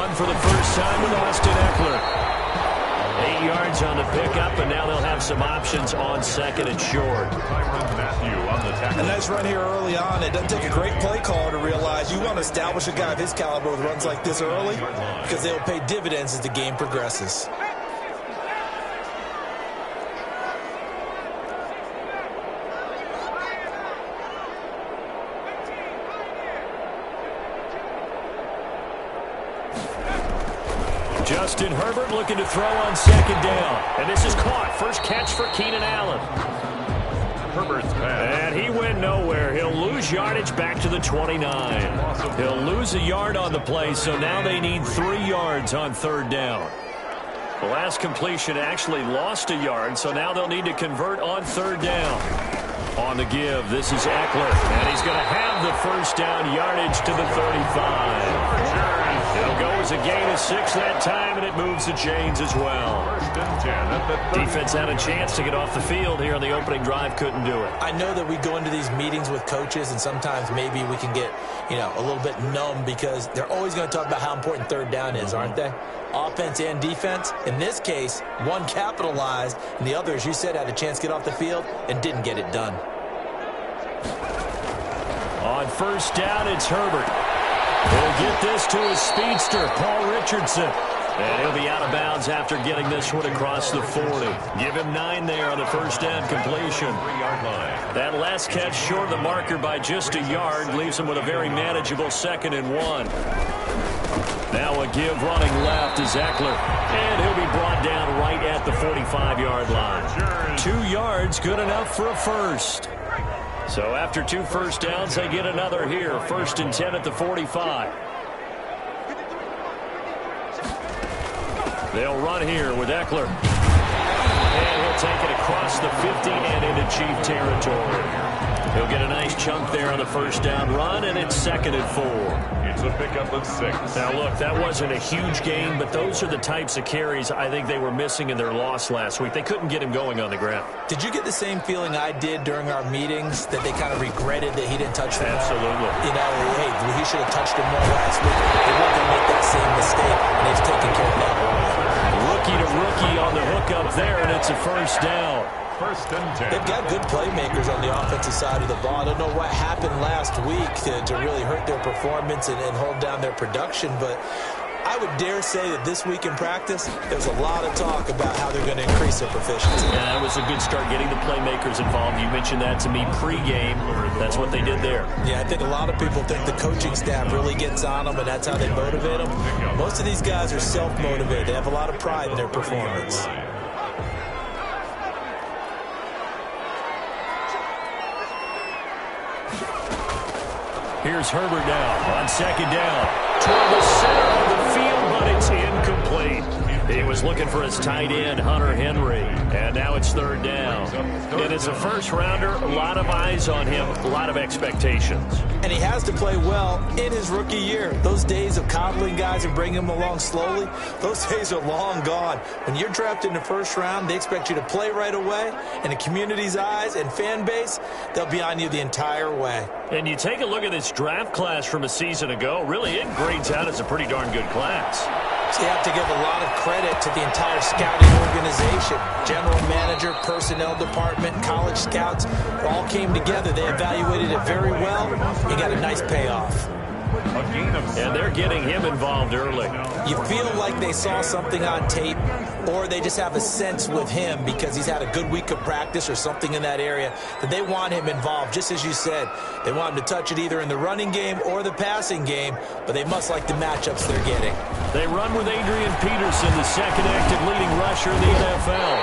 run for the first time with Austin Eckler. 8 yards on the pickup, and now they'll have some options on second and short. A nice run here early on. It doesn't take a great play caller to realize you want to establish a guy of his caliber with runs like this early because they'll pay dividends as the game progresses. Justin Herbert looking to throw on second down. And this is caught. First catch for Keenan Allen. Herbert's pass. And he went nowhere. He'll lose yardage back to the 29. He'll lose a yard on the play, so now they need 3 yards on third down. The last completion actually lost a yard, so now they'll need to convert on third down. On the give, this is Eckler. And he's going to have the first down yardage to the 35. It'll go as a gain of 6 that time, and it moves the chains as well. Defense had a chance to get off the field here on the opening drive, couldn't do it. I know that we go into these meetings with coaches, and sometimes maybe we can get, a little bit numb because they're always going to talk about how important third down is, aren't they? Offense and defense. In this case, one capitalized, and the other, as you said, had a chance to get off the field and didn't get it done. On first down, it's Herbert. He'll get this to his speedster, Paul Richardson. And he'll be out of bounds after getting this one across the 40. Give him 9 there on the first down completion. That last catch short of the marker by just a yard leaves him with a very manageable 2nd and 1. Now a give running left is Eckler. And he'll be brought down right at the 45-yard line. 2 yards, good enough for a first. So after 2 first downs, they get another here. 1st and 10 at the 45. They'll run here with Eckler. And he'll take it across the 50 and into Chief territory. He'll get a nice chunk there on the first down run, and it's 2nd and 4. It's a pickup of 6. Now, look, that wasn't a huge gain, but those are the types of carries I think they were missing in their loss last week. They couldn't get him going on the ground. Did you get the same feeling I did during our meetings, that they kind of regretted that he didn't touch the ball? Absolutely. Hey, he should have touched him more last week. They weren't going to make that same mistake, and they've taken care of that early. Rookie to rookie on the hook up there, and it's a first down. 1st and 10. They've got good playmakers on the offensive side of the ball. I don't know what happened last week to really hurt their performance and hold down their production, but I would dare say that this week in practice, there's a lot of talk about how they're going to increase their proficiency. Yeah, that was a good start, getting the playmakers involved. You mentioned that to me pregame. That's what they did there. Yeah, I think a lot of people think the coaching staff really gets on them, and that's how they motivate them. Most of these guys are self-motivated. They have a lot of pride in their performance. Here's Herbert now on second down. Toward the center of the field, but it's incomplete. He was looking for his tight end, Hunter Henry. And now it's third down. And as a first-rounder, a lot of eyes on him, a lot of expectations. And he has to play well in his rookie year. Those days of coddling guys and bringing them along slowly, those days are long gone. When you're drafted in the first round, they expect you to play right away. And the community's eyes and fan base, they'll be on you the entire way. And you take a look at this draft class from a season ago, really it grades out as a pretty darn good class. So you have to give a lot of credit to the entire scouting organization. General manager, personnel department, college scouts, all came together. They evaluated it very well. You got a nice payoff. And they're getting him involved early. You feel like they saw something on tape, or they just have a sense with him because he's had a good week of practice or something in that area that they want him involved. Just as you said, they want him to touch it either in the running game or the passing game, but they must like the matchups they're getting. They run with Adrian Peterson, the second active leading rusher in the NFL.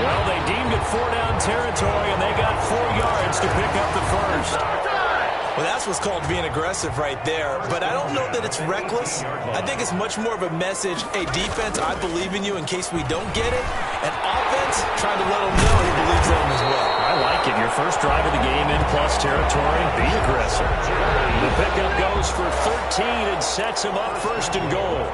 Well, they deemed it 4-down territory, and they got 4 yards to pick up the first. Well, that's what's called being aggressive right there. But I don't know that it's reckless. I think it's much more of a message, hey, defense, I believe in you in case we don't get it. And offense, trying to let them know he believes in them as well. I like it. Your first drive of the game in plus territory, be aggressive. The pickup goes for 13 and sets him up first and goal.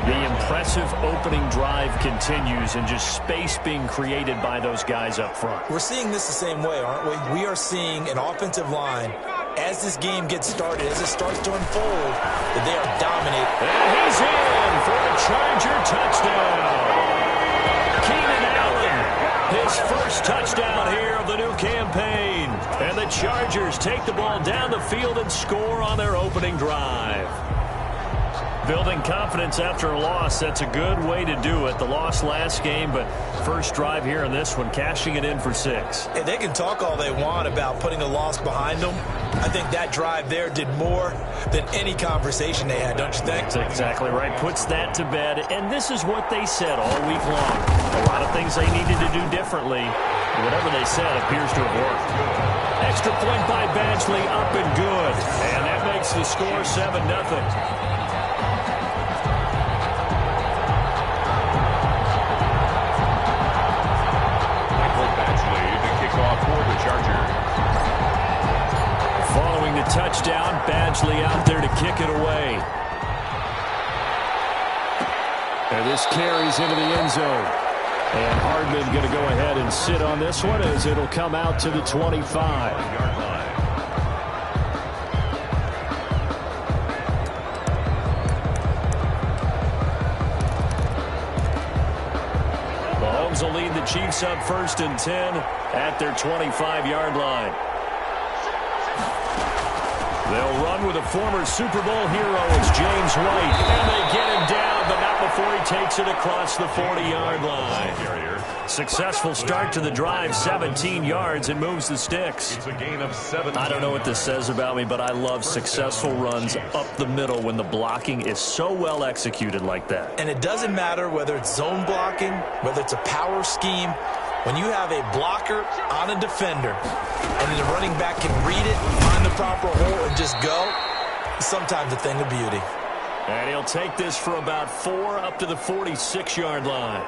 The impressive opening drive continues, and just space being created by those guys up front. We're seeing this the same way, aren't we? We are seeing an offensive line, as this game gets started, as it starts to unfold, that they are dominating. And he's in. Chargers take the ball down the field and score on their opening drive. Building confidence after a loss, that's a good way to do it. The loss last game, but first drive here in this one, cashing it in for 6. And they can talk all they want about putting a loss behind them. I think that drive there did more than any conversation they had, don't you think? That's exactly right. Puts that to bed, and this is what they said all week long. A lot of things they needed to do differently. Whatever they said appears to have worked. Extra point by Badgley, up and good. And that makes the score 7-0. Following the touchdown, Badgley out there to kick it away. And this carries into the end zone. And Hardman going to go ahead and sit on this one as it'll come out to the 25-yard line. Mahomes will lead the Chiefs up 1st and 10 at their 25-yard line. They'll run with a former Super Bowl hero. It's James White. And they get him down, but not before he takes it across the 40-yard line. Successful start to the drive, 17 yards, and moves the sticks. It's a gain of 7. I don't know what this says about me, but I love successful runs up the middle when the blocking is so well executed like that. And it doesn't matter whether it's zone blocking, whether it's a power scheme. When you have a blocker on a defender and the running back can read it, find the proper hole, and just go, sometimes a thing of beauty. And he'll take this for about 4 up to the 46-yard line.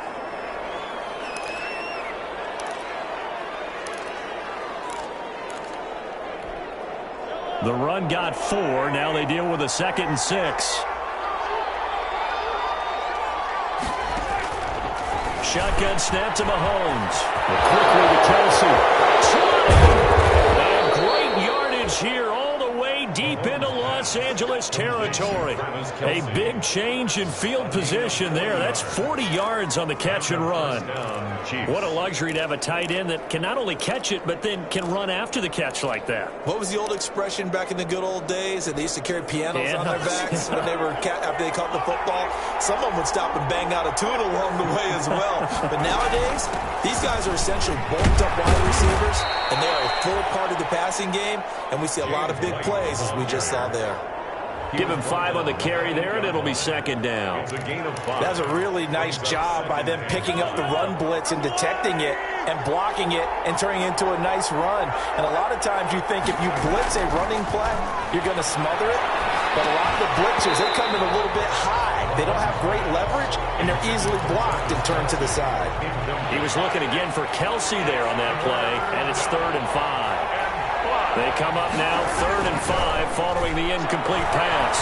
The run got 4. Now they deal with a 2nd and 6. Shotgun snap to Mahomes. Quickly to Kelsey. And great yardage here all the way deep into Los Angeles territory. A big change in field position there. That's 40 yards on the catch and run. What a luxury to have a tight end that can not only catch it, but then can run after the catch like that. What was the old expression back in the good old days that they used to carry pianos on their backs when they were after they caught the football? Someone would stop and bang out a tune along the way as well. But nowadays, these guys are essentially bulked up wide receivers, and they are a full part of the passing game, and we see a lot of big plays as we just saw there. Give him 5 on the carry there, and it'll be 2nd down. That's a really nice job by them picking up the run blitz and detecting it and blocking it and turning it into a nice run. And a lot of times you think if you blitz a running play, you're going to smother it. But a lot of the blitzers, they come in a little bit high. They don't have great leverage, and they're easily blocked and turned to the side. He was looking again for Kelsey there on that play, and it's 3rd and 5. They come up now, 3rd and 5, following the incomplete pass.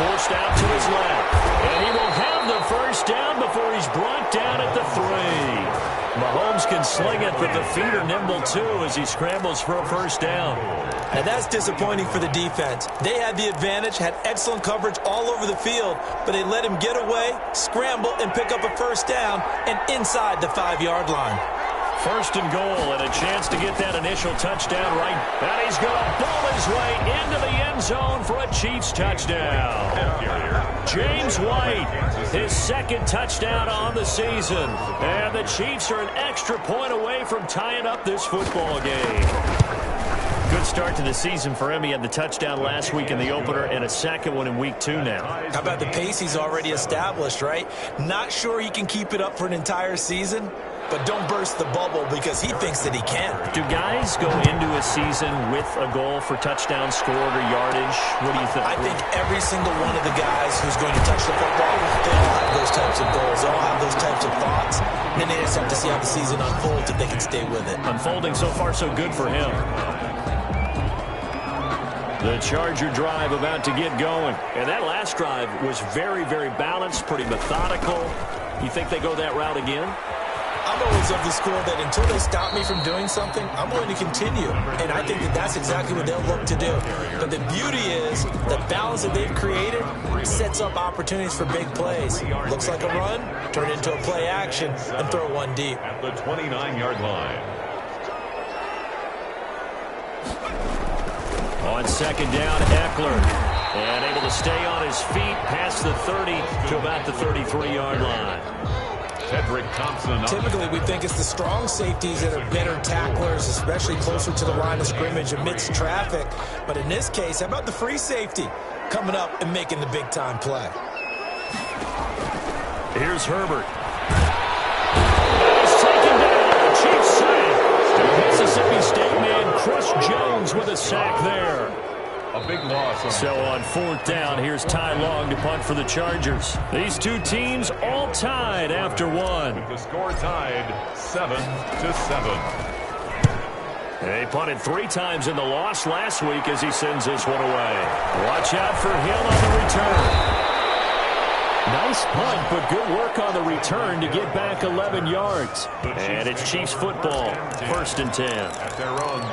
Forced out to his left. And he will have the first down before he's brought down at the 3. Mahomes can sling it, but the feet are nimble too as he scrambles for a first down. And that's disappointing for the defense. They had the advantage, had excellent coverage all over the field, but they let him get away, scramble, and pick up a first down, and inside the 5-yard line. 1st and goal, and a chance to get that initial touchdown right. And he's going to ball his way into the end zone for a Chiefs touchdown. James White, his 2nd touchdown on the season. And the Chiefs are an extra point away from tying up this football game. Good start to the season for him. He had the touchdown last week in the opener and a 2nd one in week 2 now. How about the pace he's already established, right? Not sure he can keep it up for an entire season, but don't burst the bubble because he thinks that he can. Do guys go into a season with a goal for touchdown scored or yardage? What do you think? I think every single one of the guys who's going to touch the football, they all have those types of goals. They all have those types of thoughts. And then they just have to see how the season unfolds if they can stay with it. Unfolding so far so good for him. The Charger drive about to get going. And that last drive was very, very balanced, pretty methodical. You think they go that route again? I'm always of the school that until they stop me from doing something, I'm going to continue. And I think that that's exactly what they'll look to do. But the beauty is the balance that they've created sets up opportunities for big plays. Looks like a run, turn it into a play action, and throw one deep. At the 29-yard line. On second down, Eckler. And able to stay on his feet past the 30 to about the 33-yard line. Cedric Thompson. Typically, we think it's the strong safeties that are better tacklers, especially closer to the line of scrimmage amidst traffic. But in this case, how about the free safety coming up and making the big-time play? Here's Herbert. He's taken down. Chief sack. Mississippi State man Chris Jones with a sack there. A big loss. So on fourth down, here's Ty Long to punt for the Chargers. These two teams all tied after one. With the score tied 7-7. They punted 3 times in the loss last week as he sends this one away. Watch out for Hill on the return. Nice punt, but good work on the return to get back 11 yards. And it's Chiefs football, 1st and 10.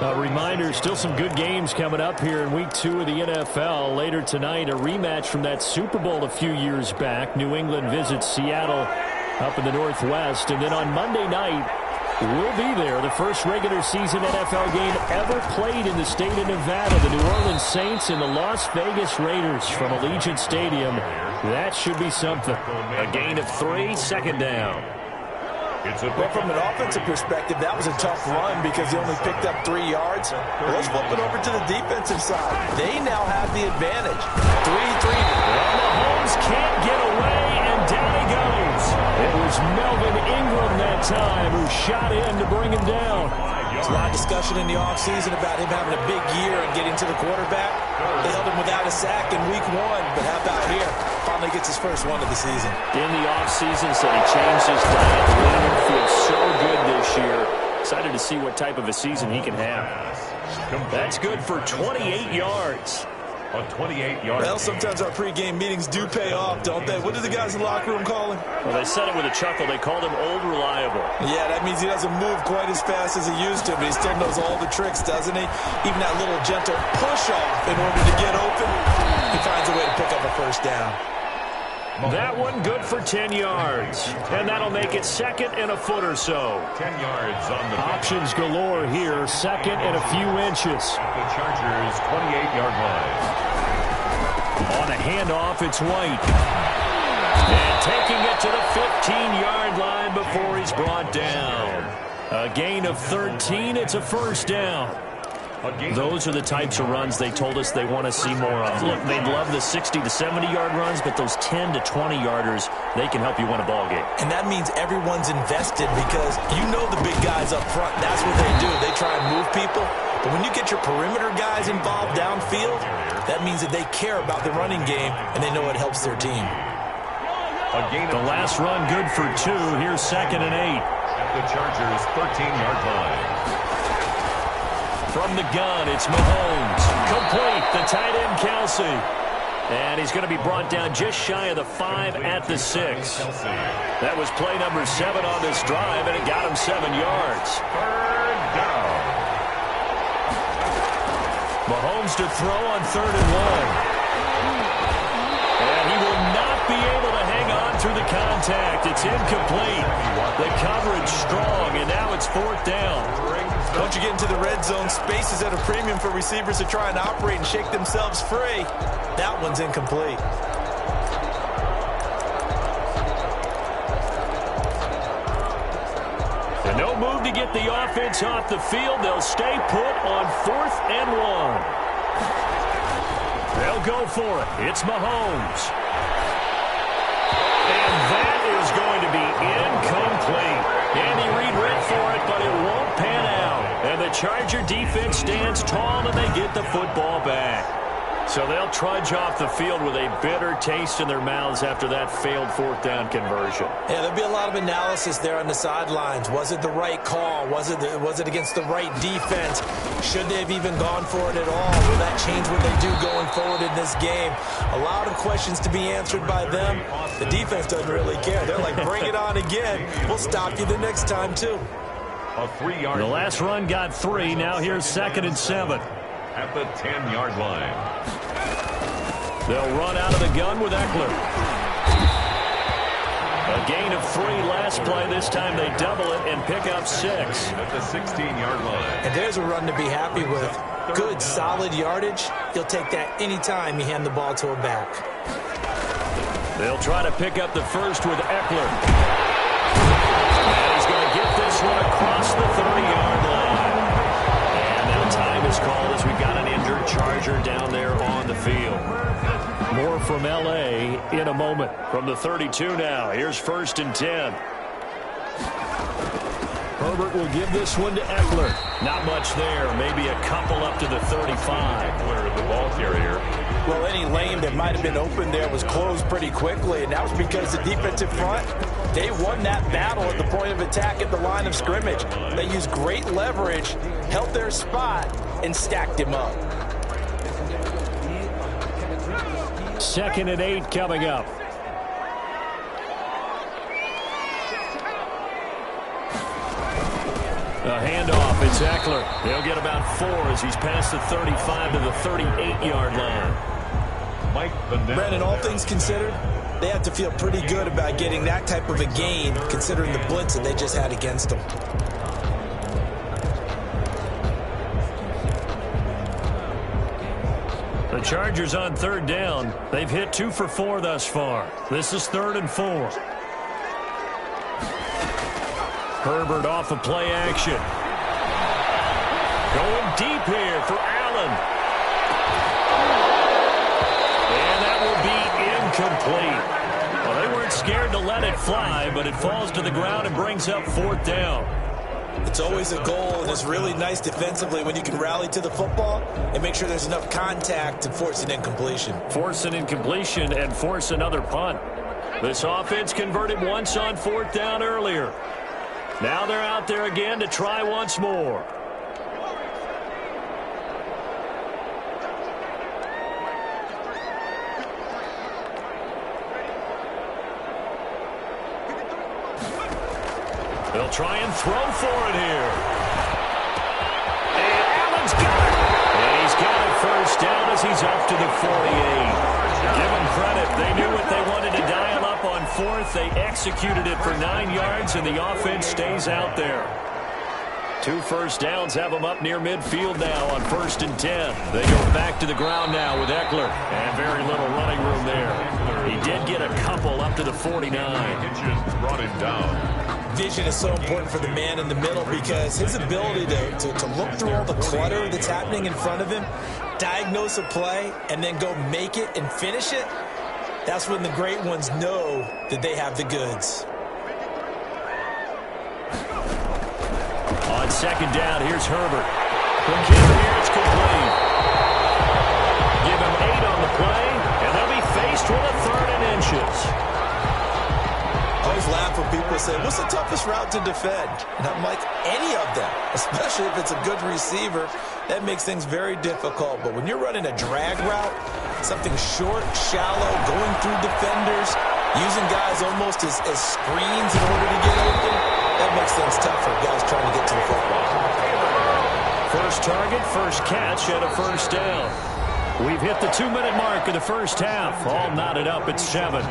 A reminder, still some good games coming up here in Week 2 of the NFL. Later tonight, a rematch from that Super Bowl a few years back. New England visits Seattle up in the Northwest. And then on Monday night, we'll be there. The first regular season NFL game ever played in the state of Nevada. The New Orleans Saints and the Las Vegas Raiders from Allegiant Stadium. That should be something. A gain of 3, second down. Well, from an offensive perspective, that was a tough run because he only picked up 3 yards. Well, let's flip it over to the defensive side. They now have the advantage. 3-3. Well, Mahomes can't get away, and down he goes. It was Melvin Ingram that time who shot in to bring him down. There's a lot of discussion in the offseason about him having a big year and getting to the quarterback. They held him without a sack in Week 1, but how about here? Finally gets his first one of the season. In the offseason, said he changed his diet. William feels so good this year. Excited to see what type of a season he can have. That's good for 28 yards. A 28-yard. Well, sometimes our pregame meetings do pay off, don't they? What do the guys in the locker room call him? Well, they said it with a chuckle. They called him Old Reliable. Yeah, that means he doesn't move quite as fast as he used to, but he still knows all the tricks, doesn't he? Even that little gentle push-off in order to get open, he finds a way to pick up a first down. That one good for 10 yards. And that'll make it 2nd and a foot or so. 10 yards on the options galore here. 2nd and a few inches. The Chargers' 28-yard line. On a handoff, it's White. And taking it to the 15-yard line before he's brought down. A gain of 13. It's a first down. Those are the types of runs they told us they want to see more of. Look, they'd love the 60 to 70-yard runs, but those 10 to 20-yarders, they can help you win a ball game. And that means everyone's invested because you know the big guys up front. That's what they do. They try and move people. But when you get your perimeter guys involved downfield, that means that they care about the running game, and they know it helps their team. The last run good for 2. Here's 2nd and 8. At the Chargers' 13-yard line. From the gun, it's Mahomes. Complete, the tight end, Kelsey. And he's going to be brought down just shy of the 5 at the 6. That was play number 7 on this drive, and it got him 7 yards. 3rd down. Mahomes to throw on 3rd and 1. And he will not be able to hang on through the contact. It's incomplete. The coverage strong, and now it's 4th down. Once you get into the red zone, space is at a premium for receivers to try and operate and shake themselves free. That one's incomplete. And no move to get the offense off the field. They'll stay put on 4th and 1. They'll go for it. It's Mahomes. And that is going to be incomplete. Andy Reid went for it, but it won't pan out. And the Charger defense stands tall, and they get the football back. So they'll trudge off the field with a bitter taste in their mouths after that failed 4th down conversion. Yeah, there'll be a lot of analysis there on the sidelines. Was it the right call? Was it against the right defense? Should they have even gone for it at all? Will that change what they do going forward in this game? A lot of questions to be answered by them. The defense doesn't really care. They're like, bring it on again. We'll stop you the next time, too. A 3-yard. The last run got 3. Now here's 2nd and 7. At the 10-yard line. They'll run out of the gun with Eckler. A gain of 3 last play. This time they double it and pick up 6. At the 16-yard line. And there's a run to be happy with. Good, solid yardage. He'll take that anytime you hand the ball to a back. They'll try to pick up the first with Eckler. And he's going to get this one across the 30-yard line. And now time is called as we've got an injured Charger down there on the field. More from L.A. in a moment. From the 32 now. Here's 1st and 10. Herbert will give this one to Eckler. Not much there. Maybe a couple up to the 35. Eckler, the ball carrier. Well, any lane that might have been open there was closed pretty quickly, and that was because the defensive front, they won that battle at the point of attack at the line of scrimmage. They used great leverage, held their spot, and stacked him up. 2nd and 8 coming up. A handoff, it's Eckler. He'll get about 4 as he's past the 35 to the 38-yard line. Brandon, all things considered, they have to feel pretty good about getting that type of a gain, considering the blitz that they just had against them. The Chargers on 3rd down. They've hit 2 for 4 thus far. This is 3rd and 4. Herbert off of play action. Going deep here for Allen. And that will be incomplete. Well, they weren't scared to let it fly, but it falls to the ground and brings up 4th down. It's always a goal, and it's really nice defensively when you can rally to the football and make sure there's enough contact to force an incompletion. Force an incompletion and force another punt. This offense converted once on 4th down earlier. Now they're out there again to try once more. They'll try and throw for it here. And Allen's got it. And he's got it 1st down as he's up to the 48. Give them credit. They knew what they wanted to dial up on 4th. They executed it for 9 yards, and the offense stays out there. 2 first downs have them up near midfield now on 1st and 10. They go back to the ground now with Eckler. And very little running room there. He did get a couple up to the 49. Hitchens brought him down. Vision is so important for the man in the middle because his ability to look through all the clutter that's happening in front of him, diagnose a play, and then go make it and finish it, that's when the great ones know that they have the goods. On 2nd down, here's Herbert. Quick hit here, it's complete. Give him 8 on the play, and they'll be faced with a 3rd and inches. I always laugh when people say, what's the toughest route to defend? And I'm like, any of them, especially if it's a good receiver. That makes things very difficult. But when you're running a drag route, something short, shallow, going through defenders, using guys almost as screens in order to get open, that makes things tough for guys trying to get to the football. First target, first catch, and a 1st down. We've hit the 2-minute mark of the 1st half. All knotted up at 7.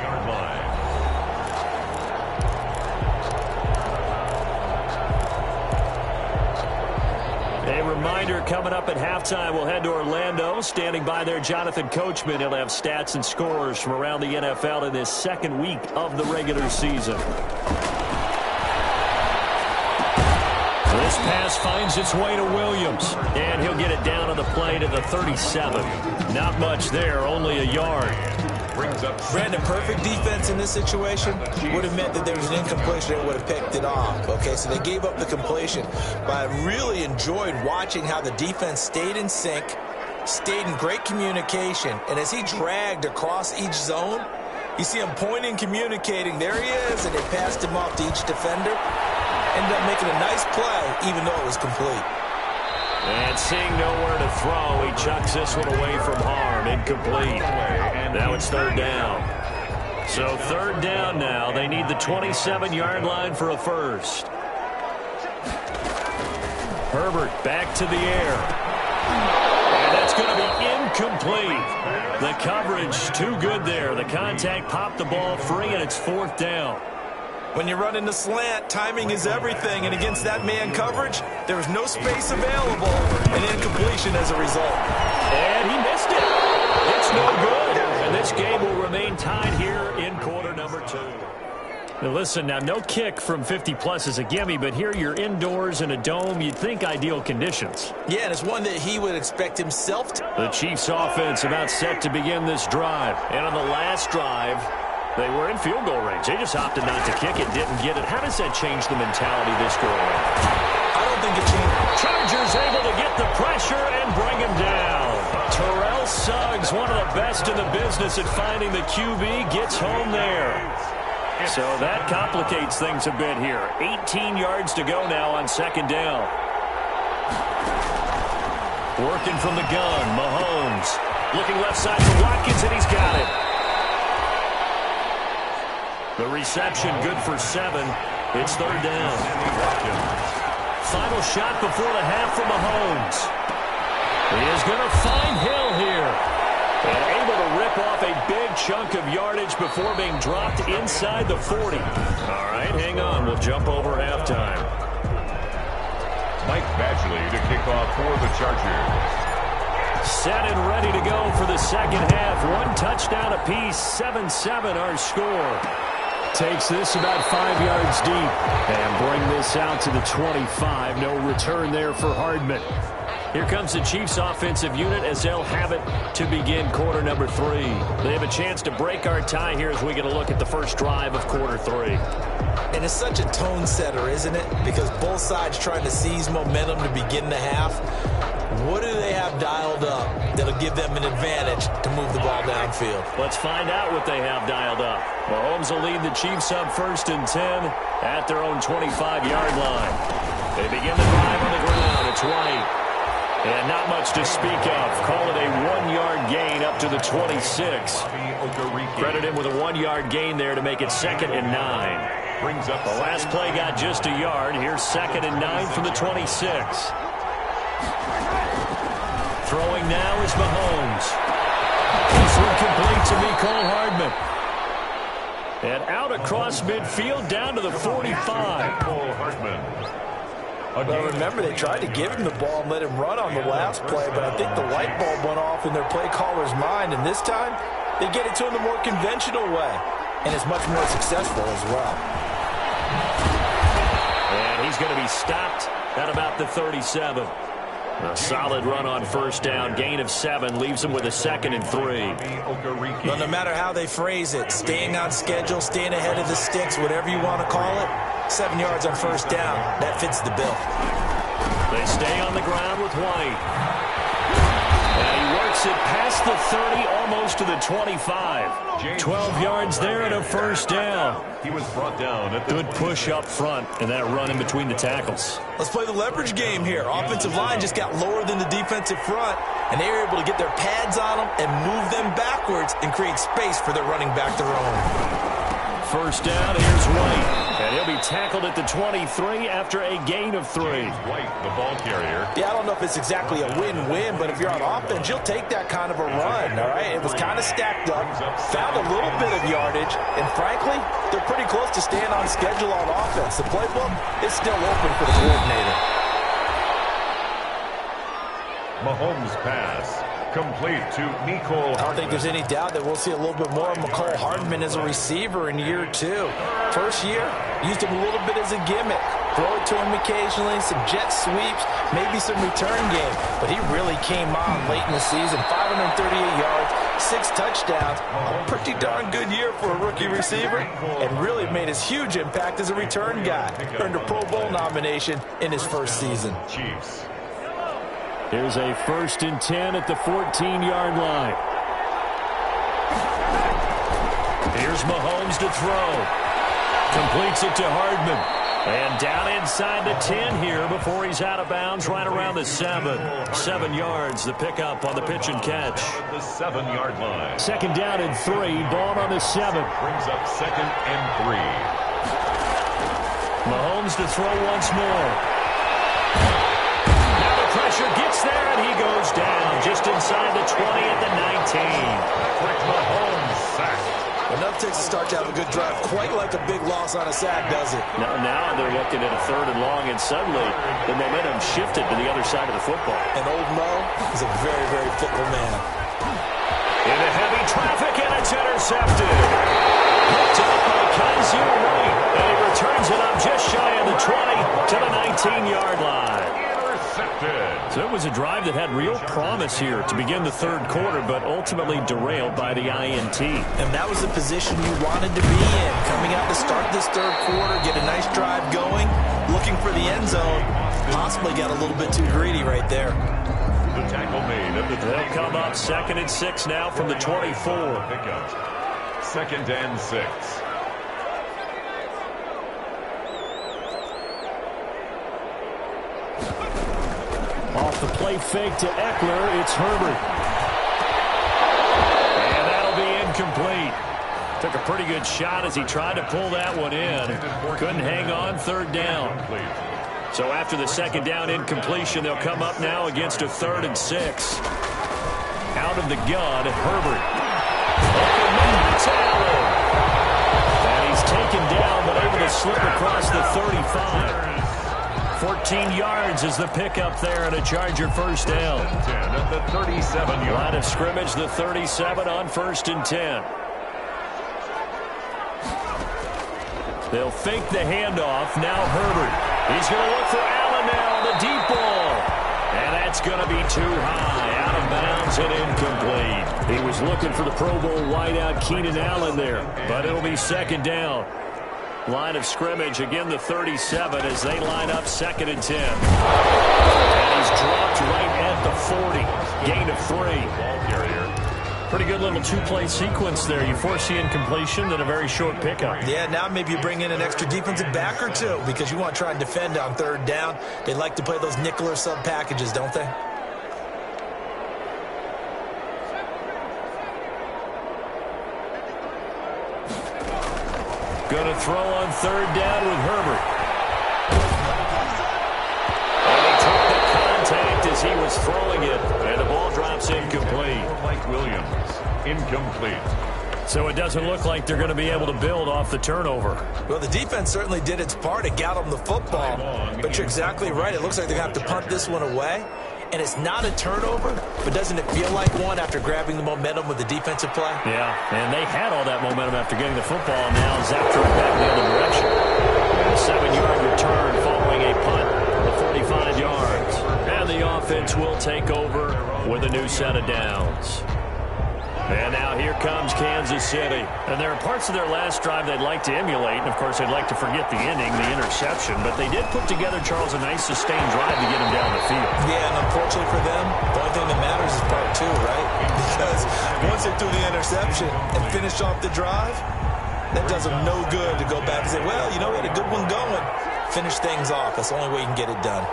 A reminder, coming up at halftime, we'll head to Orlando. Standing by there, Jonathan Coachman. He'll have stats and scores from around the NFL in this 2nd week of the regular season. This pass finds its way to Williams, and he'll get it down on the play to the 37. Not much there, only a yard. Brandon, perfect defense in this situation would have meant that there was an incompletion and would have picked it off. Okay, so they gave up the completion. But I really enjoyed watching how the defense stayed in sync, stayed in great communication, and as he dragged across each zone, you see him pointing, communicating. There he is, and they passed him off to each defender. Ended up making a nice play, even though it was complete. And seeing nowhere to throw, he chucks this one away from harm. Incomplete. Now it's 3rd down. So 3rd down now. They need the 27-yard line for a first. Herbert back to the air. And that's going to be incomplete. The coverage too good there. The contact popped the ball free, and it's 4th down. When you run into slant, timing is everything, and against that man coverage, there was no space available, and incompletion as a result. And he missed it. It's no good. And this game will remain tied here in quarter number 2. Now listen, now no kick from 50-plus is a gimme, but here you're indoors in a dome. You'd think ideal conditions. Yeah, and it's one that he would expect himself to. The Chiefs offense about set to begin this drive. And on the last drive, they were in field goal range. They just opted not to kick it, didn't get it. How does that change the mentality this go around? I don't think it changes. Chargers able to get the pressure and bring him down. Terrell Suggs, one of the best in the business at finding the QB, gets home there. So that complicates things a bit here. 18 yards to go now on second down. Working from the gun, Mahomes. Looking left side for Watkins, and he's got it. The reception good for 7. It's third down. Final shot before the half for Mahomes. He is going to find Hill here. And able to rip off a big chunk of yardage before being dropped inside the 40. All right, hang on. We'll jump over halftime. Mike Badgley to kick off for the Chargers. Set and ready to go for the second half. One touchdown apiece. 7-7 our score. Takes this about 5 yards deep. And bring this out to the 25. No return there for Hardman. Here comes the Chiefs offensive unit as they'll have it to begin quarter number 3. They have a chance to break our tie here as we get a look at the first drive of quarter 3. And it's such a tone setter, isn't it? Because both sides trying to seize momentum to begin the half. What do they have dialed up that'll give them an advantage to move the ball downfield? Let's find out what they have dialed up. Mahomes will lead the Chiefs up 1st and 10 at their own 25-yard line. They begin the drive on the ground. It's White. And not much to speak of. Call it a 1-yard gain up to the 26. Credit him with a 1-yard gain there to make it 2nd and 9. Brings up the last play got just a yard. Here's 2nd and 9 from the 26. Throwing now is Mahomes. This one complete to Mecole Hardman. And out across midfield down to the 45. Mecole Hardman. Well, remember, they tried to give him the ball and let him run on the last play, but I think the light bulb went off in their play caller's mind, and this time they get it to him the more conventional way, and it's much more successful as well. And he's going to be stopped at about the 37. A solid run on first down. Gain of 7 leaves him with a 2nd and 3. Well, no matter how they phrase it, staying on schedule, staying ahead of the sticks, whatever you want to call it, 7 yards on first down, that fits the bill. They stay on the ground with White. And he works it past the 30, almost to the 25. 12 yards there and a first down. He was brought down at the good push up front and that run in between the tackles. Let's play the leverage game here. Offensive line just got lower than the defensive front, and they were able to get their pads on them and move them backwards and create space for their running back to roam. First down, here's White. And he'll be tackled at the 23 after a gain of 3. White, the ball carrier. Yeah, I don't know if it's exactly a win-win, but if you're on offense, you'll take that kind of a run, all right? It was kind of stacked up, found a little bit of yardage, and frankly, they're pretty close to staying on schedule on offense. The playbook is still open for the coordinator. Mahomes' pass. Complete to Mecole Hardman. I don't think there's any doubt that we'll see a little bit more of Mecole Hardman as a receiver in year 2. First year, used him a little bit as a gimmick. Throw it to him occasionally, some jet sweeps, maybe some return game. But he really came on late in the season. 538 yards, 6 touchdowns. A pretty darn good year for a rookie receiver. And really made his huge impact as a return guy. Earned a Pro Bowl nomination in his first season. Chiefs. Here's a 1st and 10 at the 14-yard line. Here's Mahomes to throw. Completes it to Hardman. And down inside the 10 here before he's out of bounds right around the 7. 7 yards, the pickup on the pitch and catch. The 7-yard line. 2nd down and 3, ball on the 7. Brings up 2nd and 3. Mahomes to throw once more. Pressure gets there, and he goes down just inside the 20 at the 19. Patrick Mahomes sacked. Enough takes to start to have a good drive, quite like a big loss on a sack, does it? Now they're looking at a 3rd and long, and suddenly the momentum shifted to the other side of the football. And old Mo is a very, very fickle man. Into heavy traffic, and it's intercepted. Picked up by Kaiser White, and he returns it up just shy of the 20 to the 19-yard line. So it was a drive that had real promise here to begin the 3rd quarter, but ultimately derailed by the INT. And that was the position you wanted to be in. Coming out to start this 3rd quarter, get a nice drive going, looking for the end zone. Possibly got a little bit too greedy right there. The tackle made at the They'll come up 2nd and 6 now from the 24. 2nd and 6. Off the play fake to Eckler, it's Herbert. And that'll be incomplete. Took a pretty good shot as he tried to pull that one in. Couldn't hang on, 3rd down. So after the 2nd down incompletion, they'll come up now against a 3rd and 6. Out of the gun, Herbert. And he's taken down, but able to slip across the 35. 14 yards is the pickup there, and a Charger 1st down. 10 at the 37-yard line of scrimmage, the 37 on 1st and 10. They'll fake the handoff. Now Herbert. He's going to look for Allen now on the deep ball. And that's going to be too high. Out of bounds and incomplete. He was looking for the Pro Bowl wideout Keenan Allen there, but it'll be 2nd down. Line of scrimmage, again the 37 as they line up 2nd and 10. And he's dropped right at the 40. Gain of 3. Ball carrier. Pretty good little 2-play sequence there. You force the incompletion, then a very short pickup. Yeah, now maybe you bring in an extra defensive back or two because you want to try and defend on 3rd down. They like to play those nickel or sub packages, don't they? Going to throw on 3rd down with Herbert. And he took the contact as he was throwing it, and the ball drops incomplete. Mike Williams, incomplete. So it doesn't look like they're going to be able to build off the turnover. Well, the defense certainly did its part to got them the football. But you're exactly right. It looks like they're going to have to punt this one away. And it's not a turnover, but doesn't it feel like one after grabbing the momentum with the defensive play? Yeah, and they had all that momentum after getting the football, and now zapped it back the other direction. And a 7-yard return following a punt of 45 yards. And the offense will take over with a new set of downs. And now here comes Kansas City. And there are parts of their last drive they'd like to emulate. And, of course, they'd like to forget the ending, the interception. But they did put together, Charles, a nice sustained drive to get them down the field. Yeah, and unfortunately for them, the only thing that matters is part 2, right? Because once they threw the interception and finished off the drive, that does them no good to go back and say, well, you know, we had a good one going. Finish things off. That's the only way you can get it done.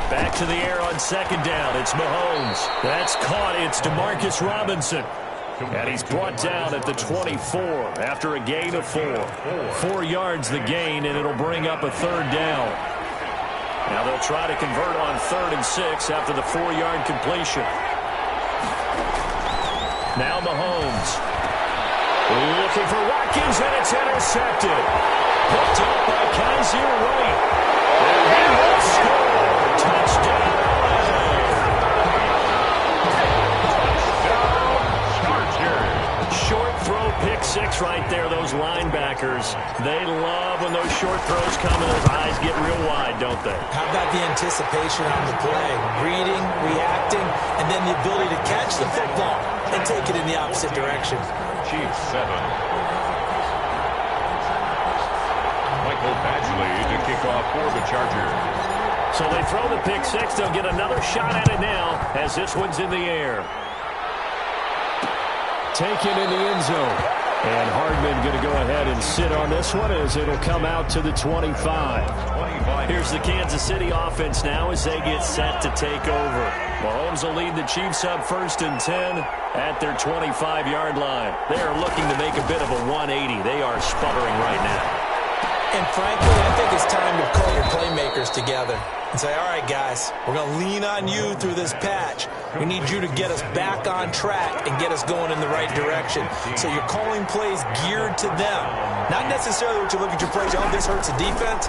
Back to the air on 2nd down. It's Mahomes. That's caught. It's Demarcus Robinson. And he's brought down at the 24 after a gain of 4. 4 yards the gain, and it'll bring up a 3rd down. Now they'll try to convert on 3rd and 6 after the 4-yard completion. Now Mahomes. Looking for Watkins, and it's intercepted. Picked up by Kaiser White. And he will score. Touchdown. Short throw, pick 6 right there. Those linebackers, they love when those short throws come and those eyes get real wide, don't they? How about the anticipation on the play? Reading, reacting, and then the ability to catch the football and take it in the opposite direction. Chiefs 7. Michael Badgley to kick off for the Chargers. So they throw the pick 6. They'll get another shot at it now as this one's in the air. Taken in the end zone. And Hardman going to go ahead and sit on this one as it'll come out to the 25. Here's the Kansas City offense now as they get set to take over. Mahomes will lead the Chiefs up 1st and 10 at their 25-yard line. They are looking to make a bit of a 180. They are sputtering right now. And frankly, I think it's time to call your playmakers together. and say, all right, guys, we're going to lean on you through this patch. We need you to get us back on track and get us going in the right direction. So you're calling plays geared to them. Not necessarily what you look at your plays, oh, this hurts the defense.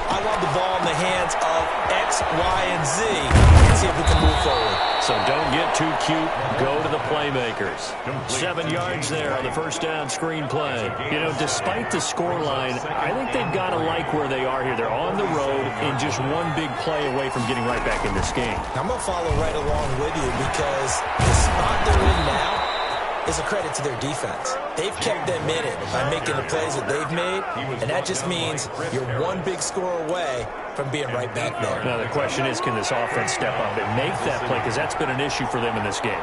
I want the ball in the hands of X, Y, and Z and see if we can move forward. So don't get too cute. Go to the playmakers. 7 yards there on the first down screen play. You know, despite the scoreline, I think they've got to like where they are here. They're on the road and just one big play away from getting right back in this game. I'm going to follow right along with you because the spot they're in now is a credit to their defense. They've kept them in it by making the plays that they've made, and that just means you're one big score away from being right back there. Now the question is, can this offense step up and make that play? Because that's been an issue for them in this game.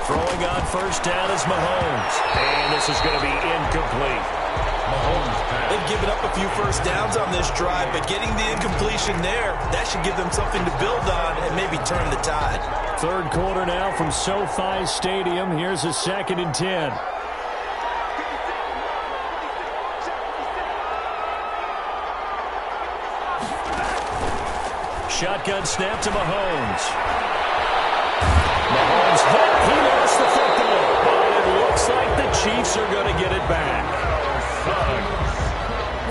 Throwing on first down is Mahomes. And this is going to be incomplete. They've given up a few first downs on this drive, but getting the incompletion there, that should give them something to build on and maybe turn the tide. Third quarter now from SoFi Stadium. Here's a 2nd and 10. Shotgun snap to Mahomes. Mahomes hit. He lost the football. But it looks like the Chiefs are going to get it back.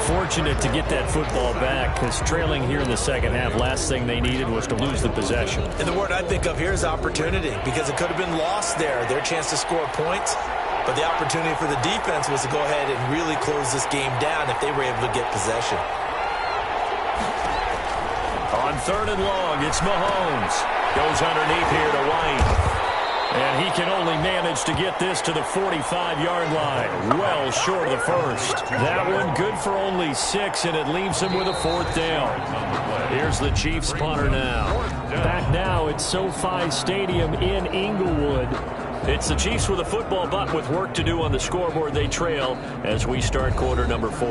Fortunate to get that football back because trailing here in the second half, last thing they needed was to lose the possession. And the word I think of here is opportunity because it could have been lost there, their chance to score points. But the opportunity for the defense was to go ahead and really close this game down if they were able to get possession. On 3rd and long, it's Mahomes. Goes underneath here to White. And he can only manage to get this to the 45-yard line. Well short of the first. That one good for only 6, and it leaves him with a 4th down. Here's the Chiefs punter now. Back now at SoFi Stadium in Inglewood. It's the Chiefs with a football, but with work to do on the scoreboard, they trail as we start quarter number 4.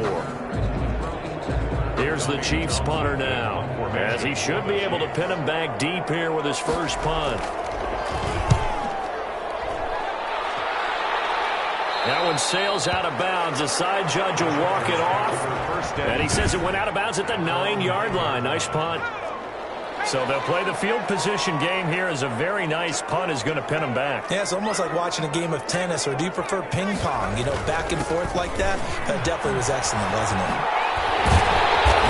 Here's the Chiefs punter now, as he should be able to pin him back deep here with his first punt. That one sails out of bounds. The side judge will walk it off. And he says it went out of bounds at the 9-yard line. Nice punt. So they'll play the field position game here as a very nice punt is going to pin them back. Yeah, it's almost like watching a game of tennis, or do you prefer ping pong? You know, back and forth like that? That definitely was excellent, wasn't it?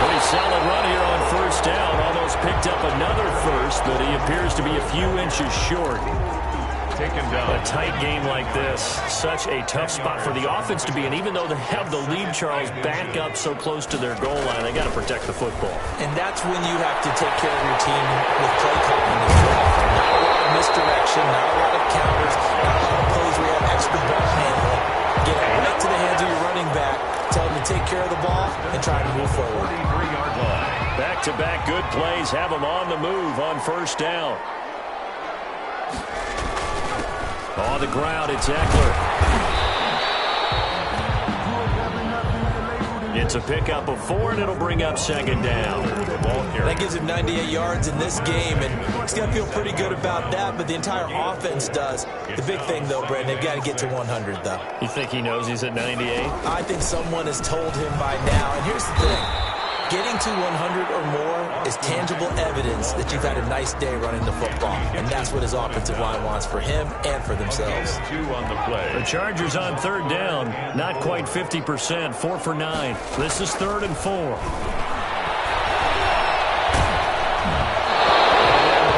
Pretty solid run here on first down. Almost picked up another first, but he appears to be a few inches short. Taken down. A tight game like this, such a tough spot for the offense to be in. Even though they have the lead, Charles, back up so close to their goal line, they got to protect the football. And that's when you have to take care of your team with play calling as well. Not a lot of misdirection, not a lot of counters, not a lot of plays where you have extra ball handling. Get it right to the hands of your running back, tell them to take care of the ball, and try to move forward. 33-yard line. Back-to-back good plays have them on the move on first down. On the ground, it's Eckler. It's a pickup of 4, and it'll bring up 2nd down. That gives him 98 yards in this game, and he's going to feel pretty good about that, but the entire offense does. The big thing, though, Brandon, they've got to get to 100, though. You think he knows he's at 98? I think someone has told him by now, and here's the thing. Getting to 100 or more is tangible evidence that you've had a nice day running the football. And that's what his offensive line wants for him and for themselves. 2 on the play. The Chargers on 3rd down. Not quite 50%. 4 for 9. This is 3rd and 4.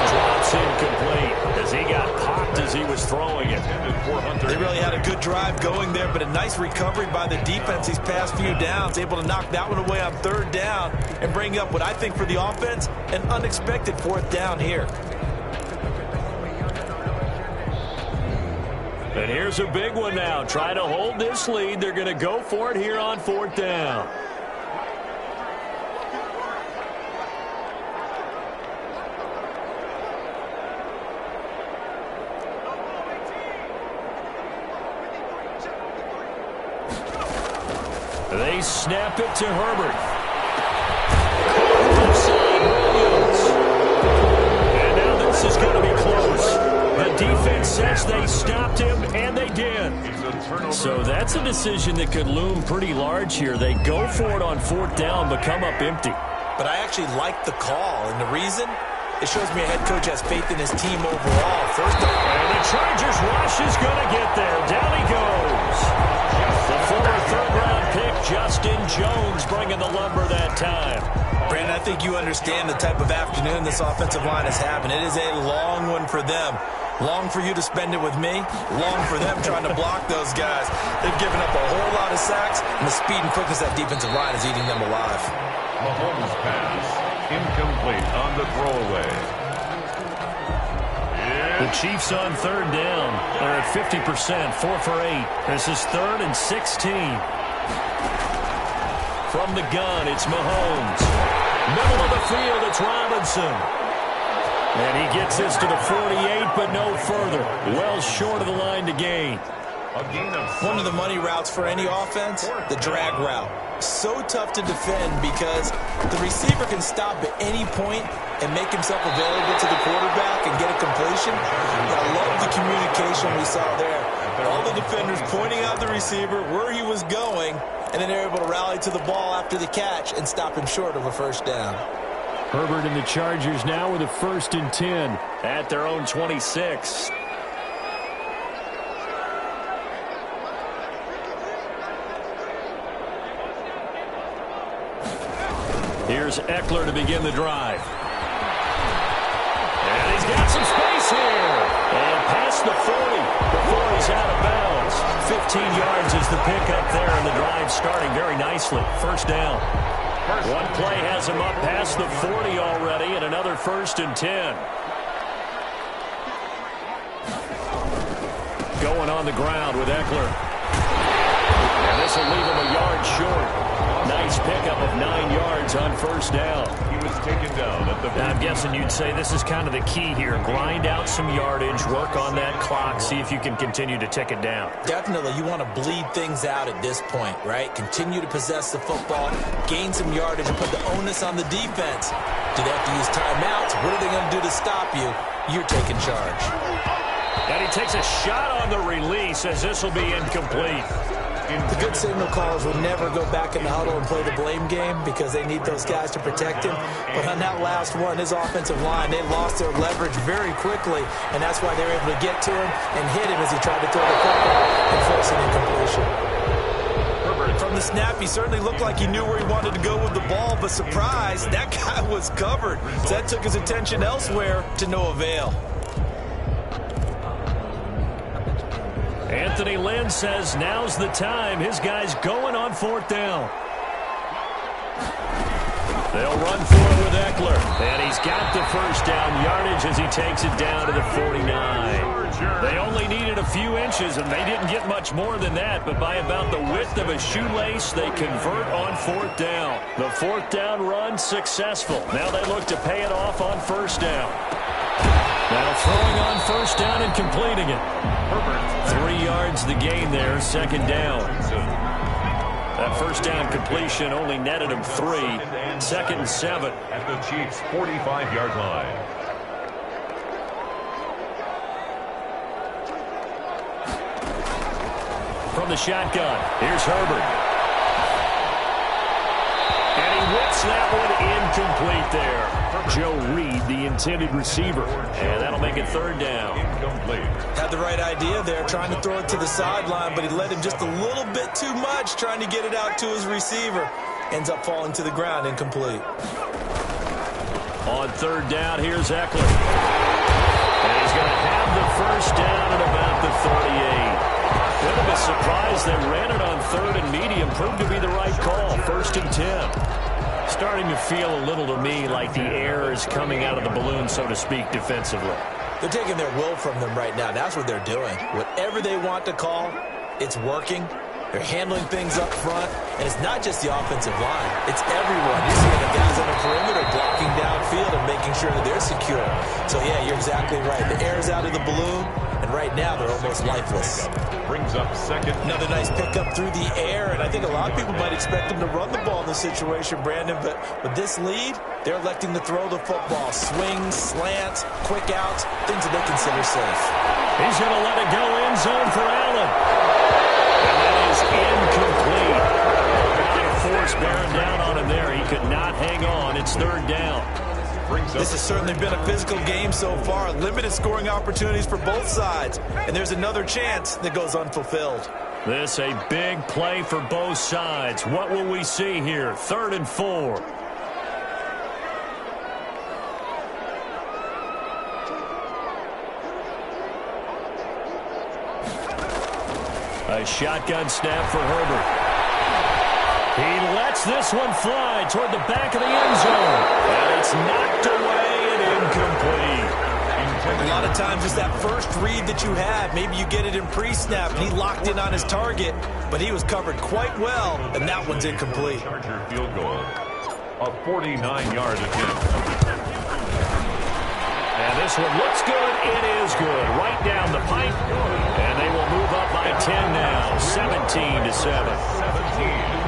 Drops incomplete as he got popped as he was throwing it. They really had a good drive going there, but a nice recovery by the defense these past few downs, able to knock that one away on 3rd down and bring up what I think for the offense, an unexpected 4th down here. And here's a big one now. Try to hold this lead. They're going to go for it here on 4th down. They snap it to Herbert. And now this is going to be close. The defense says they stopped him, and they did. So that's a decision that could loom pretty large here. They go for it on 4th down, but come up empty. But I actually like the call, and the reason? It shows me a head coach has faith in his team overall. First off, and the Chargers rush is going to get there. Down he goes. The former 3rd-round pick, Justin Jones, bringing the lumber that time. Brandon, I think you understand the type of afternoon this offensive line is having. It is a long one for them. Long for you to spend it with me. Long for them trying to block those guys. They've given up a whole lot of sacks, and the speed and quickness of that defensive line is eating them alive. Mahomes pass. Incomplete on the throwaway. The Chiefs on 3rd down. They're at 50%, 4 for 8. This is 3rd and 16. From the gun, it's Mahomes. Middle of the field, it's Robinson. And he gets this to the 48, but no further. Well short of the line to gain. One of the money routes for any offense, the drag route. So tough to defend because the receiver can stop at any point and make himself available to the quarterback and get a completion. But I love the communication we saw there. All the defenders pointing out the receiver, where he was going, and then they're able to rally to the ball after the catch and stop him short of a 1st down. Herbert and the Chargers now with a 1st and 10 at their own 26. Here's Eckler to begin the drive. And he's got some space here. And past the 40 before he's out of bounds. 15 yards is the pickup there, and the drive starting very nicely. 1st down. One play has him up past the 40 already, and another 1st and 10. Going on the ground with Eckler. And this will leave him a yard short. Nice pickup of 9 yards on 1st down. He was taken down at the... Now, I'm guessing you'd say this is kind of the key here. Grind out some yardage, work on that clock, see if you can continue to tick it down. Definitely, you want to bleed things out at this point, right? Continue to possess the football, gain some yardage, and put the onus on the defense. Do they have to use timeouts? What are they going to do to stop you? You're taking charge. And he takes a shot on the release as this will be incomplete. The good signal callers will never go back in the huddle and play the blame game because they need those guys to protect him. But on that last one, his offensive line, they lost their leverage very quickly, and that's why they were able to get to him and hit him as he tried to throw the football and force an incompletion. From the snap, he certainly looked like he knew where he wanted to go with the ball, but surprise, that guy was covered. So that took his attention elsewhere to no avail. Anthony Lynn says now's the time. His guy's going on 4th down. They'll run for it with Eckler. And he's got the 1st down yardage as he takes it down to the 49. They only needed a few inches, and they didn't get much more than that. But by about the width of a shoelace, they convert on 4th down. The 4th down run successful. Now they look to pay it off on 1st down. Now throwing on 1st down and completing it. 3 yards the gain there, 2nd down. That 1st down completion only netted him 3. 2nd and 7. At the Chiefs' 45-yard line. From the shotgun, here's Herbert. And he whips that one incomplete there. Joe Reed, the intended receiver. And that'll make it 3rd down. Incomplete. Had the right idea there, trying to throw it to the sideline, but he led him just a little bit too much, trying to get it out to his receiver. Ends up falling to the ground, incomplete. On 3rd down, here's Eckler. And he's going to have the 1st down at about the 38. Bit of a surprise. They ran it on 3rd and medium. Proved to be the right call. 1st and 10. Starting to feel a little to me like the air is coming out of the balloon, so to speak, defensively. They're taking their will from them right now. That's what they're doing. Whatever they want to call, it's working. They're handling things up front, and it's not just the offensive line. It's everyone. You're seeing the guys on the perimeter blocking downfield and making sure that they're secure. So, yeah, you're exactly right. The air's out of the balloon. and right now they're almost lifeless. Brings up second. Another nice pickup through the air, and I think a lot of people might expect them to run the ball in this situation, Brandon, but with this lead, they're electing to throw the football. Swings, slants, quick outs, things that they consider safe. He's going to let it go end zone for Allen. And that is incomplete. Force bearing down on him there. He could not hang on. It's third down. This has certainly been a physical game so far. Limited scoring opportunities for both sides. And there's another chance that goes unfulfilled. This a big play for both sides. What will we see here? 3rd and 4. A shotgun snap for Herbert. He lets this one fly toward the back of the end zone. And it's knocked away and incomplete. A lot of times it's that first read that you have. Maybe you get it in pre-snap, and he locked in on his target, but he was covered quite well, and that one's incomplete. Charger field goal. A 49-yard attempt. And this one looks good. It is good. Right down the pipe. And they will move up by 10 now. 17-7.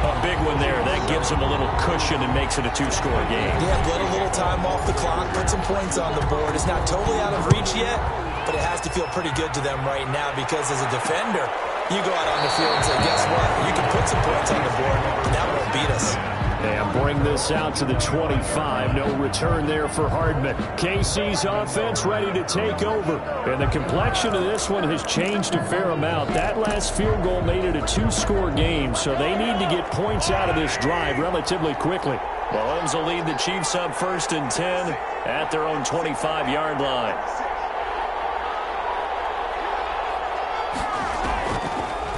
A big one there. That gives them a little cushion and makes it a 2-score game. Yeah, let a little time off the clock, put some points on the board. It's not totally out of reach yet, but it has to feel pretty good to them right now because as a defender, you go out on the field and say, guess what? You can put some points on the board, and that won't beat us. And bring this out to the 25. No return there for Hardman. KC's offense ready to take over. And the complexion of this one has changed a fair amount. That last field goal made it a 2-score game, so they need to get points out of this drive relatively quickly. Mahomes will lead the Chiefs up 1st and 10 at their own 25-yard line.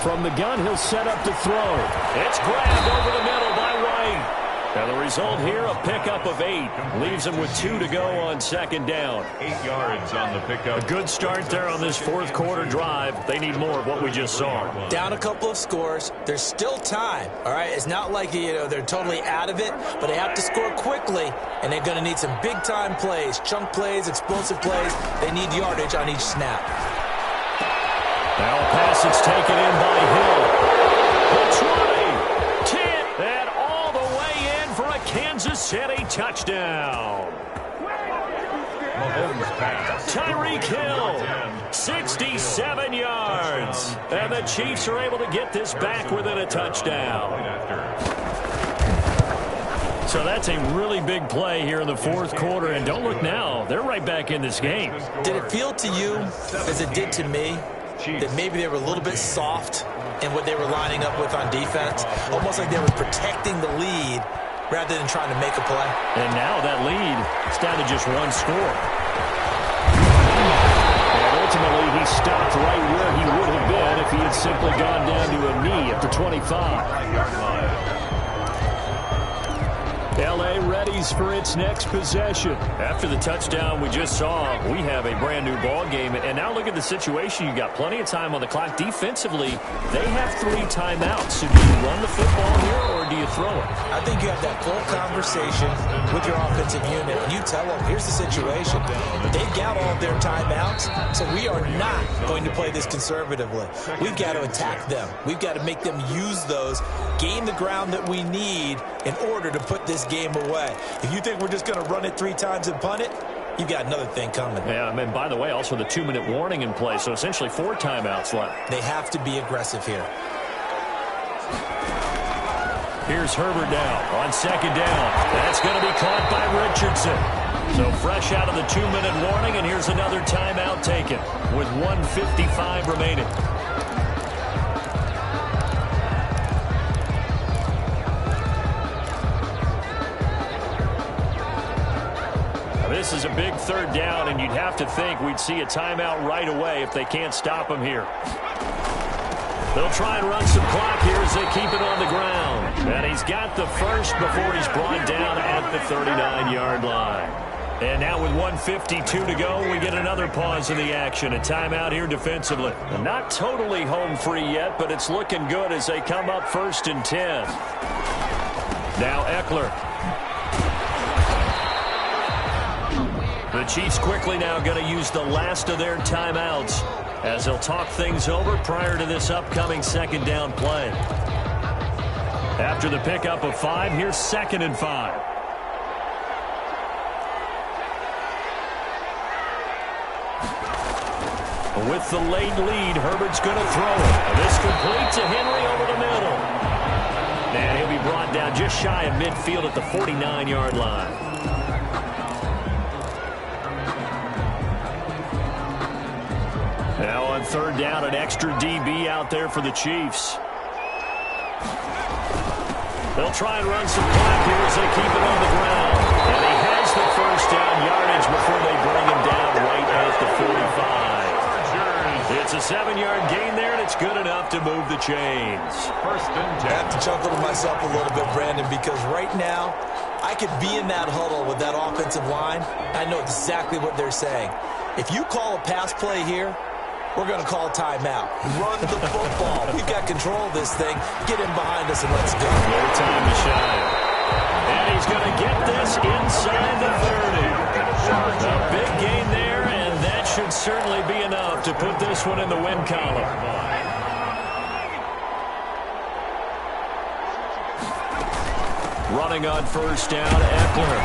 From the gun, he'll set up to throw. It's grabbed over the middle by White. And the result here, a pickup of 8. Leaves him with 2 to go on 2nd down. 8 yards on the pickup. A good start there on this 4th quarter drive. They need more of what we just saw. Down a couple of scores. There's still time, all right? It's not like, they're totally out of it, but they have to score quickly, and they're going to need some big-time plays, chunk plays, explosive plays. They need yardage on each snap. Now a pass that's taken in by Hill. The 20, 10, and all the way in for a Kansas City touchdown. Mahomes pass. Tyreek Hill, 67 yards. And the Chiefs are able to get this back within a touchdown. So that's a really big play here in the 4th quarter. And don't look now, they're right back in this game. Did it feel to you, as it did to me, that maybe they were a little bit soft in what they were lining up with on defense? Almost like they were protecting the lead rather than trying to make a play. And now that lead is down to just 1 score. And ultimately, he stopped right where he would have been if he had simply gone down to a knee at the 25. L.A. readies for its next possession. After the touchdown we just saw, we have a brand-new ball game. And now look at the situation. You got plenty of time on the clock. Defensively, they have 3 timeouts. So do you run the football here or do you throw it? I think you have that full conversation with your offensive unit, and you tell them, here's the situation. They've got all of their timeouts, so we are not going to play this conservatively. We've got to attack them. We've got to make them use those, gain the ground that we need in order to put this game away. If you think we're just going to run it 3 times and punt it, you've got another thing coming. Yeah, and by the way, also the 2-minute warning in play, so essentially 4 timeouts left. They have to be aggressive here. Here's Herbert now on 2nd down. That's going to be caught by Richardson. So fresh out of the 2-minute warning, and here's another timeout taken with 1:55 remaining. This is a big 3rd down, and you'd have to think we'd see a timeout right away if they can't stop him here. They'll try and run some clock here as they keep it on the ground. And he's got the first before he's brought down at the 39-yard line. And now with 1:52 to go, we get another pause in the action. A timeout here defensively. Not totally home free yet, but it's looking good as they come up 1st and 10. Now Eckler. The Chiefs quickly now going to use the last of their timeouts. as he'll talk things over prior to this upcoming second down play. After the pickup of 5, here's 2nd and 5. With the late lead, Herbert's going to throw it. This complete to Henry over the middle. And he'll be brought down just shy of midfield at the 49-yard line. Now on 3rd down, an extra DB out there for the Chiefs. They'll try and run some clock here as they keep it on the ground. And he has the 1st down yardage before they bring him down right at the 45. It's a 7-yard gain there, and it's good enough to move the chains. 1st and 10. I have to chuckle to myself a little bit, Brandon, because right now I could be in that huddle with that offensive line. I know exactly what they're saying. If you call a pass play here, we're going to call timeout. Run the football. We've got control of this thing. Get him behind us and let's go. No time to shine. And he's going to get this inside the 30. A big gain there, and that should certainly be enough to put this one in the win column. Running on 1st down, Eckler.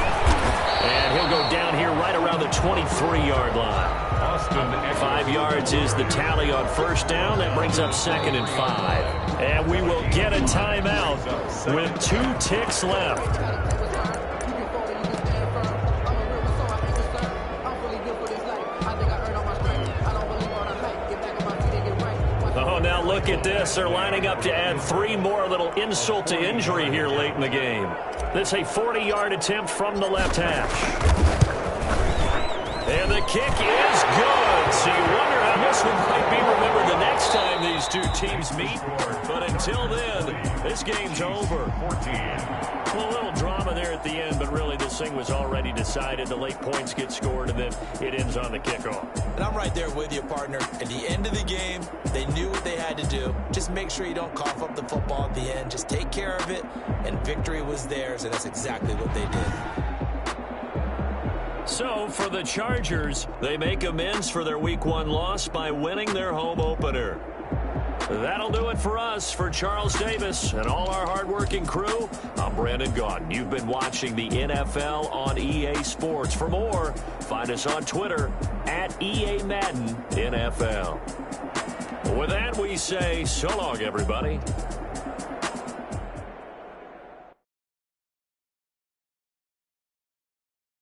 And he'll go down here right around the 23-yard line. 5 yards is the tally on 1st down. That brings up 2nd and 5. And we will get a timeout with 2 ticks left. Oh, now look at this. They're lining up to add 3 more, a little insult to injury here late in the game. This a 40-yard attempt from the left hash. And the kick is good. So you wonder how this one might be remembered the next time these two teams meet. But until then, this game's over. 14. Well, a little drama there at the end, but really this thing was already decided. The late points get scored, and then it ends on the kickoff. And I'm right there with you, partner. At the end of the game, they knew what they had to do. Just make sure you don't cough up the football at the end. Just take care of it, and victory was theirs, and that's exactly what they did. So, for the Chargers, they make amends for their Week 1 loss by winning their home opener. That'll do it for us. For Charles Davis and all our hardworking crew, I'm Brandon Gaudin. You've been watching the NFL on EA Sports. For more, find us on Twitter at EA Madden NFL. With that, we say so long, everybody.